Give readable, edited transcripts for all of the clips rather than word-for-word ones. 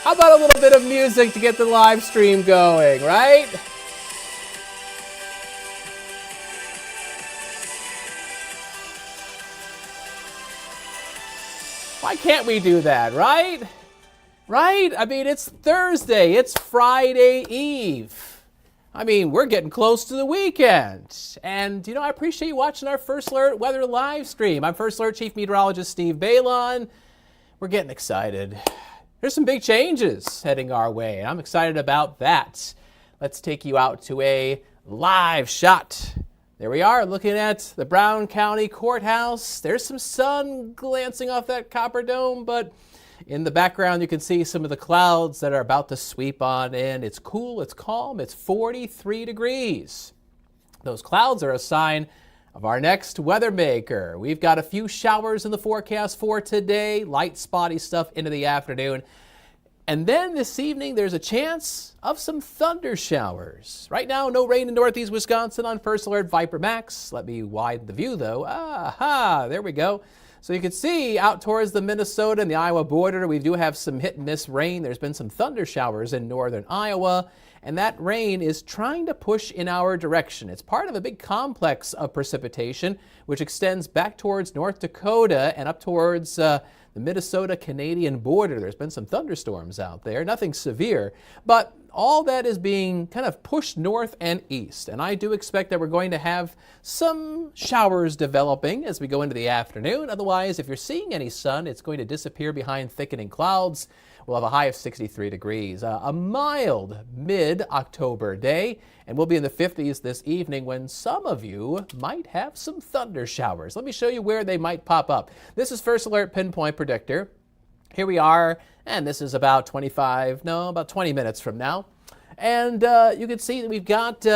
How about a little bit of music to get the live stream going, right? Why can't we do that, right? Right? I mean, it's Thursday. It's Friday Eve. I mean, we're getting close to the weekend. And, I appreciate you watching our First Alert Weather live stream. I'm First Alert Chief Meteorologist Steve Beylon. We're getting excited. There's some big changes heading our way, and I'm excited about that. Let's take you out to a live shot. There we are, looking at the Brown County Courthouse. There's some sun glancing off that copper dome, but in the background you can see some of the clouds that are about to sweep on in. It's cool, it's calm, it's 43 degrees. Those clouds are a sign of our next weather maker. We've got a few showers in the forecast for today, light spotty stuff into the afternoon. And then this evening, there's a chance of some thunder showers. Right now, no rain in northeast Wisconsin on First Alert Viper Max. Let me widen the view, though. Aha, there we go. So you can see out towards the Minnesota and the Iowa border, we do have some hit and miss rain. There's been some thunder showers in northern Iowa, and that rain is trying to push in our direction. It's part of a big complex of precipitation, which extends back towards North Dakota and up towards the Minnesota-Canadian border. There's been some thunderstorms out there, nothing severe, but all that is being kind of pushed north and east. And I do expect that we're going to have some showers developing as we go into the afternoon. Otherwise, if you're seeing any sun, it's going to disappear behind thickening clouds. We'll have a high of 63 degrees, a mild mid-October day, and we'll be in the 50s this evening when some of you might have some thunder showers. Let me show you where they might pop up. This is First Alert Pinpoint Predictor. Here we are, and this is about 20 minutes from now. And you can see that we've got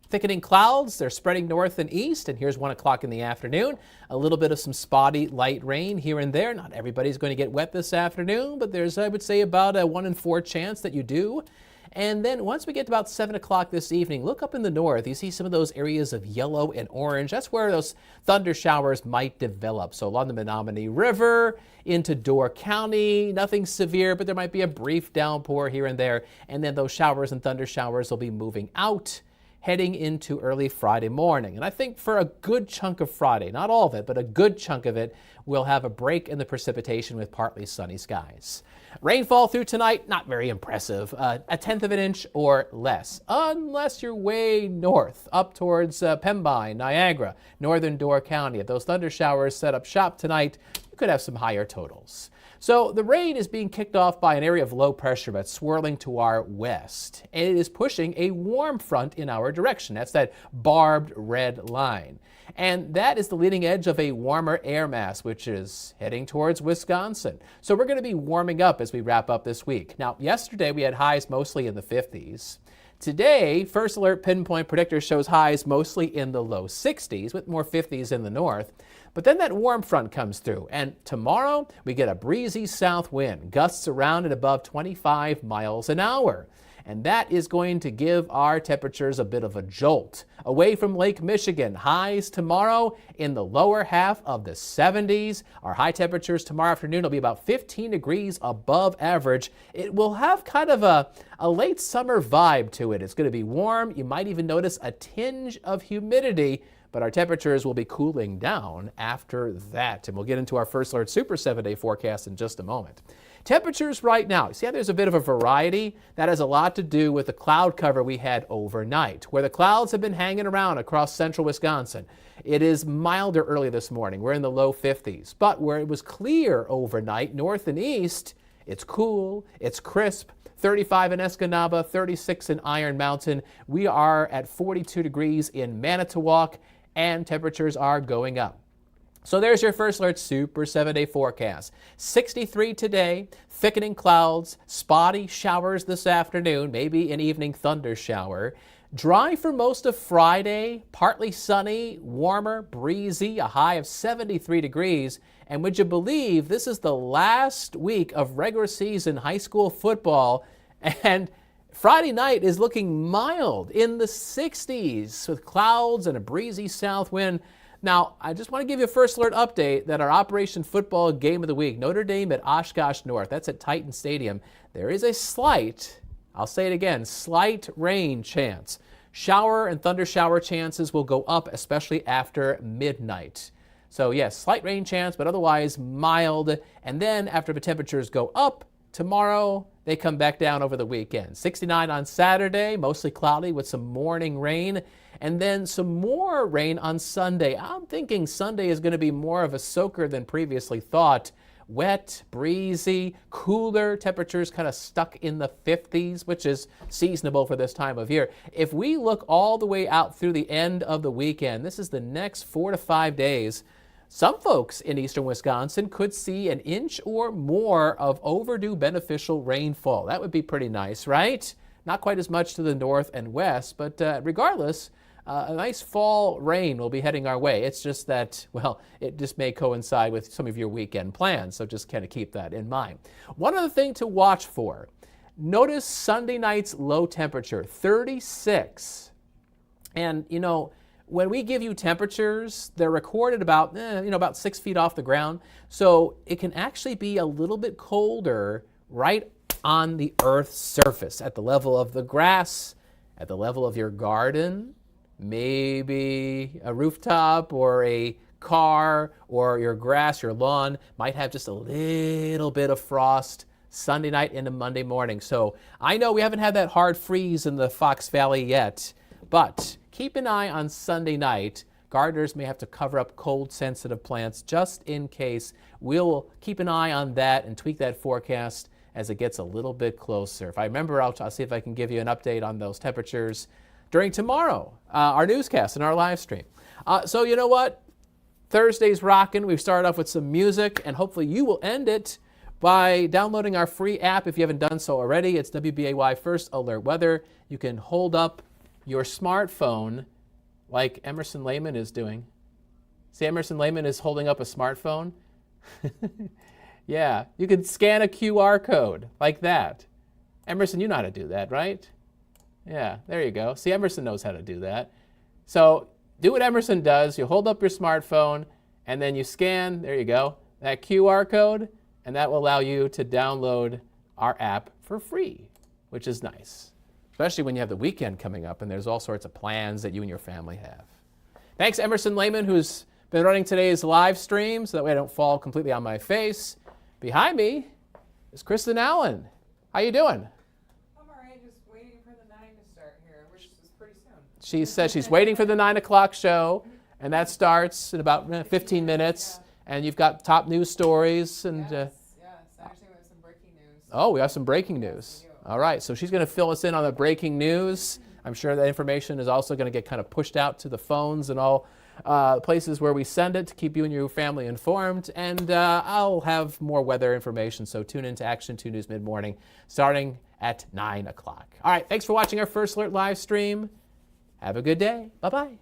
thickening clouds. They're spreading north and east, and here's 1 o'clock in the afternoon. A little bit of some spotty light rain here and there. Not everybody's going to get wet this afternoon, but there's, I would say, about a 1 in 4 chance that you do. And then once we get to about 7 o'clock this evening, look up in the north. You see some of those areas of yellow and orange. That's where those thunder showers might develop. So along the Menominee River into Door County, nothing severe, but there might be a brief downpour here and there. And then those showers and thunder showers will be moving out, heading into early Friday morning. And I think for a good chunk of Friday, not all of it, but a good chunk of it, we'll have a break in the precipitation with partly sunny skies. Rainfall through tonight, not very impressive, a tenth of an inch or less, unless you're way north, up towards Pembine, Niagara, northern Door County. If those thunder showers set up shop tonight, you could have some higher totals. So the rain is being kicked off by an area of low pressure that's swirling to our west. And it is pushing a warm front in our direction. That's that barbed red line. And that is the leading edge of a warmer air mass, which is heading towards Wisconsin. So we're going to be warming up as we wrap up this week. Now, yesterday we had highs mostly in the 50s. Today, First Alert Pinpoint Predictor shows highs mostly in the low 60s with more 50s in the north. But then that warm front comes through, and tomorrow we get a breezy south wind, gusts around and above 25 miles an hour. And that is going to give our temperatures a bit of a jolt. Away from Lake Michigan, highs tomorrow in the lower half of the 70s. Our high temperatures tomorrow afternoon will be about 15 degrees above average. It will have kind of a late summer vibe to it. It's going to be warm. You might even notice a tinge of humidity, but our temperatures will be cooling down after that. And we'll get into our First Alert Super 7-day forecast in just a moment. Temperatures right now, you see how there's a bit of a variety? That has a lot to do with the cloud cover we had overnight, where the clouds have been hanging around across central Wisconsin. It is milder early this morning. We're in the low 50s. But where it was clear overnight, north and east, it's cool, it's crisp. 35 in Escanaba, 36 in Iron Mountain. We are at 42 degrees in Manitowoc, and temperatures are going up. So there's your First Alert Super 7-day forecast. 63 today, thickening clouds, spotty showers this afternoon, maybe an evening thunder shower. Dry for most of Friday, partly sunny, warmer, breezy, a high of 73 degrees. And would you believe this is the last week of regular season high school football, and Friday night is looking mild in the 60s with clouds and a breezy south wind. Now, I just want to give you a first alert update that our Operation Football Game of the Week, Notre Dame at Oshkosh North, that's at Titan Stadium, there is a slight, I'll say it again, slight rain chance. Shower and thunder shower chances will go up, especially after midnight. So yes, slight rain chance, but otherwise mild. And then after the temperatures go up tomorrow, they come back down over the weekend. 69 on Saturday, mostly cloudy with some morning rain. And then some more rain on Sunday. I'm thinking Sunday is going to be more of a soaker than previously thought. Wet, breezy, cooler temperatures kind of stuck in the 50s, which is seasonable for this time of year. If we look all the way out through the end of the weekend, this is the next 4 to 5 days, some folks in eastern Wisconsin could see an inch or more of overdue beneficial rainfall. That would be pretty nice, right? Not quite as much to the north and west, but regardless, a nice fall rain will be heading our way. It's just that, well, it just may coincide with some of your weekend plans, so just kind of keep that in mind. One other thing to watch for, notice Sunday night's low temperature, 36. And, you know, when we give you temperatures, they're recorded about, about 6 feet off the ground. So it can actually be a little bit colder right on the Earth's surface, at the level of the grass, at the level of your garden, maybe a rooftop or a car, or your grass, your lawn might have just a little bit of frost Sunday night into Monday morning. So I know we haven't had that hard freeze in the Fox Valley yet, but keep an eye on Sunday night. Gardeners may have to cover up cold-sensitive plants just in case. We'll keep an eye on that and tweak that forecast as it gets a little bit closer. If I remember, I'll see if I can give you an update on those temperatures during tomorrow, our newscast and our live stream. So you know what? Thursday's rocking. We've started off with some music, and hopefully you will end it by downloading our free app if you haven't done so already. It's WBAY First Alert Weather. You can hold up your smartphone like Emerson Lehman is doing. See, Emerson Lehman is holding up a smartphone. Yeah, you can scan a QR code like that. Emerson, you know how to do that, right? Yeah, there you go. See, Emerson knows how to do that. So do what Emerson does. You hold up your smartphone, and then you scan, there you go, that QR code, and that will allow you to download our app for free, which is nice, especially when you have the weekend coming up and there's all sorts of plans that you and your family have. Thanks, Emerson Lehman, who's been running today's live stream, so that way I don't fall completely on my face. Behind me is Kristen Allen. How you doing? She says she's waiting for the 9 o'clock show, and that starts in about 15 minutes. And you've got top news stories. And yes. Actually, we have some breaking news. Oh, we have some breaking news. All right, so she's going to fill us in on the breaking news. I'm sure that information is also going to get kind of pushed out to the phones and all places where we send it to keep you and your family informed. And I'll have more weather information, so tune in to Action 2 News Mid-Morning starting at 9 o'clock. All right, thanks for watching our First Alert live stream. Have a good day. Bye-bye.